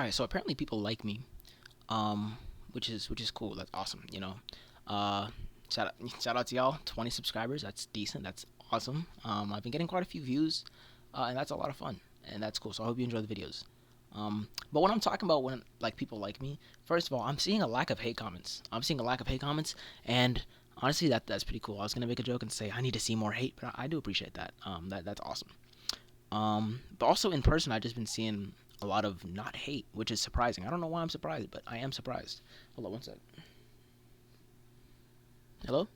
Alright, so apparently people like me, um, which is cool. That's awesome. Uh, shout out to y'all. 20 subscribers. That's decent. That's awesome. I've been getting quite a few views, and that's a lot of fun, and that's cool. So I hope you enjoy the videos. But when I'm talking about when like people like me, first of all, I'm seeing a lack of hate comments. I'm seeing a lack of hate comments, and honestly, that's pretty cool. I was gonna make a joke and say I need to see more hate, but I do appreciate that. That's awesome. But also in person, I've just been seeing a lot of not hate, which is surprising. I don't know why I'm surprised, but I am surprised. Hold on one sec. Hello?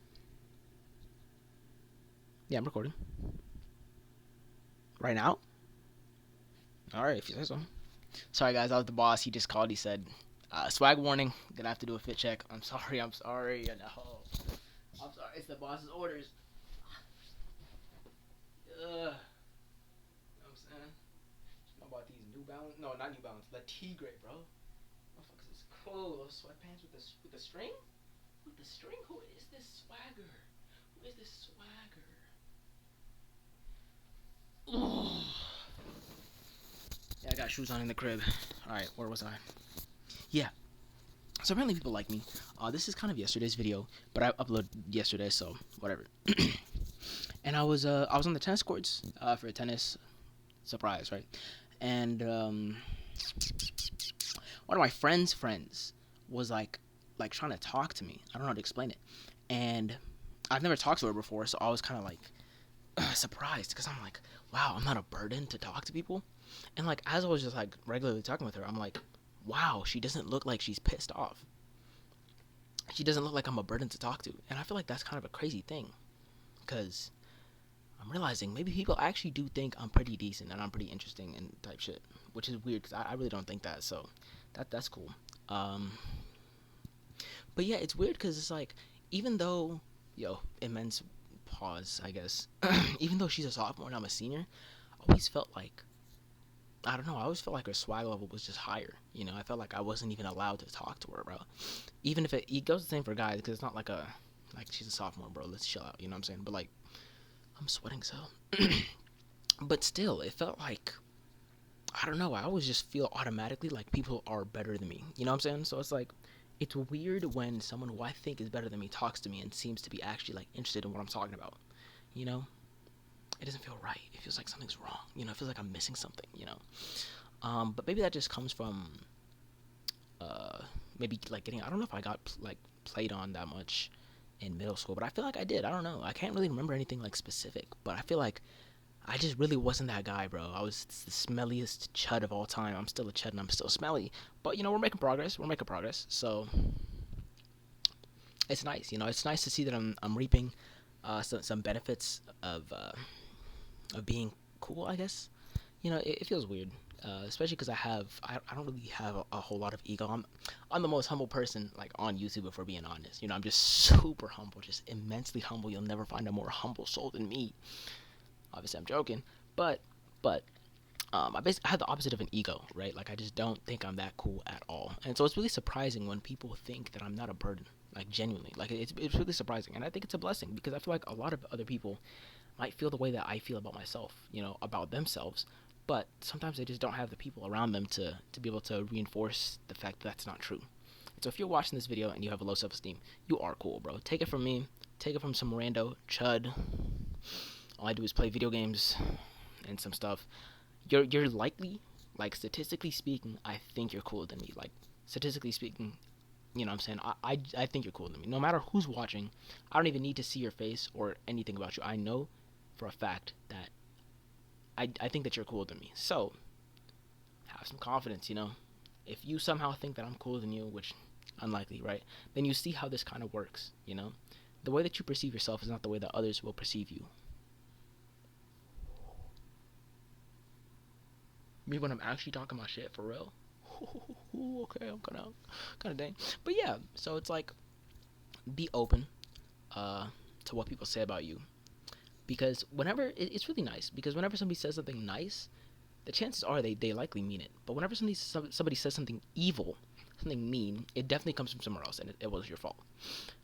Yeah, I'm recording. Right now? Alright, if you say so. Sorry, guys, I was the boss. He just called. He said, swag warning. Gonna have to do a fit check. I'm sorry. I'm sorry. No. I'm sorry. It's the boss's orders. Ugh. You know what I'm saying? How about these New Balance? No, not New Balance. The Tigre, bro. Motherfuckers is cool. Those sweatpants with the string? With the string? Who is this swagger? Who is this swagger? Yeah, I got shoes on in the crib. Alright, where was I? Yeah. So apparently people like me. This is kind of yesterday's video, but I uploaded yesterday, so whatever. And I was on the tennis courts for a tennis surprise, right? And one of my friends was like trying to talk to me. I don't know how to explain it. And I've never talked to her before, so I was kind of like surprised because I'm like, wow, I'm not a burden to talk to people. And like as I was just like regularly talking with her, I'm like, wow, she doesn't look like she's pissed off. She doesn't look like I'm a burden to talk to. And I feel like that's kind of a crazy thing because I'm realizing maybe people actually do think I'm pretty decent and I'm pretty interesting and type shit, which is weird because I really don't think that. So that's cool. Um, but yeah, it's weird because it's like even though immense pause, I guess. Even though she's a sophomore and I'm a senior, I always felt like I don't know. I always felt like her swag level was just higher. I felt like I wasn't even allowed to talk to her, bro. Even if it goes the same for guys, because it's not like she's a sophomore, bro. Let's chill out. You know what I'm saying? But like, I'm sweating so. But still, it felt like I don't know. I always just feel automatically like people are better than me. You know what I'm saying? So it's like it's weird when someone who I think is better than me talks to me and seems to be actually like interested in what I'm talking about. You know, it doesn't feel right. It feels like something's wrong. It feels like I'm missing something. But maybe that just comes from uh, maybe like getting. I don't know if I got like played on that much in middle school, but I feel like I did. I don't know. I can't really remember anything like specific, but I feel like I just really wasn't that guy, bro. I was the smelliest chud of all time. I'm still a chud and I'm still smelly, but we're making progress. We're making progress. So it's nice. It's nice to see that I'm reaping some benefits of being cool, I guess. It feels weird, especially because I don't really have a whole lot of ego. I'm the most humble person like on YouTube, if we're being honest. I'm just super humble, just immensely humble. You'll never find a more humble soul than me. Obviously, I'm joking, but I basically have the opposite of an ego, right? Like I just don't think I'm that cool at all, and so it's really surprising when people think that I'm not a burden. Like genuinely, like it's really surprising, and I think it's a blessing because I feel like a lot of other people might feel the way that I feel about myself, about themselves, but sometimes they just don't have the people around them to be able to reinforce the fact that that's not true. So if you're watching this video and you have a low self-esteem, you are cool, bro. Take it from me. Take it from some rando chud. All I do is play video games and some stuff. You're likely, like statistically speaking, I think you're cooler than me. Like statistically speaking, what I'm saying? I think you're cooler than me. No matter who's watching, I don't even need to see your face or anything about you. I know for a fact that I think that you're cooler than me. So have some confidence. If you somehow think that I'm cooler than you, which unlikely, right? Then you see how this kind of works. The way that you perceive yourself is not the way that others will perceive you. Me when I'm actually talking my shit for real. Okay, I'm kind of dang. But yeah, so it's like be open uh, to what people say about you because whenever it's really nice because whenever somebody says something nice, the chances are they likely mean it. But whenever somebody says something evil, something mean, it definitely comes from somewhere else, and it was your fault.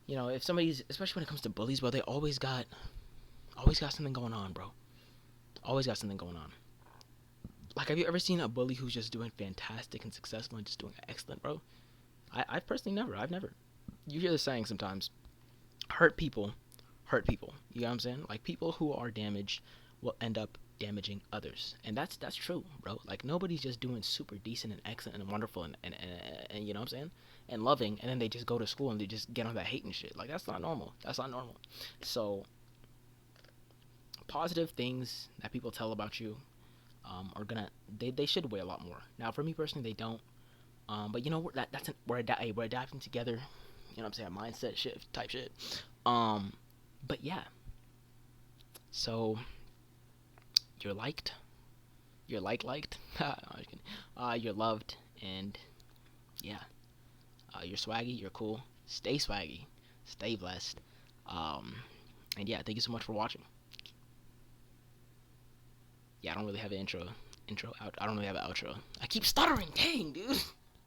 If somebody's, especially when it comes to bullies, bro, they always got something going on, bro. Always got something going on. Like, have you ever seen a bully who's just doing fantastic and successful and just doing excellent, bro? I've personally never. I've never. You hear the saying sometimes, hurt people hurt people. You know what I'm saying? Like, people who are damaged will end up damaging others, and that's true, bro. Like, nobody's just doing super decent and excellent and wonderful and you know what I'm saying, and loving, and then they just go to school and they just get on that hate and shit. Like, that's not normal. That's not normal. So positive things that people tell about you are gonna they should weigh a lot more. Now, for me personally, they don't. But you know, we're adapting together. You know what I'm saying? A mindset shift type shit. Um, but yeah. So you're liked. You're liked. No, you're loved, and yeah. You're swaggy. You're cool. Stay swaggy. Stay blessed. Um, and yeah, thank you so much for watching. Yeah, I don't really have an intro. Out. I don't really have an outro. I keep stuttering. Dang, dude.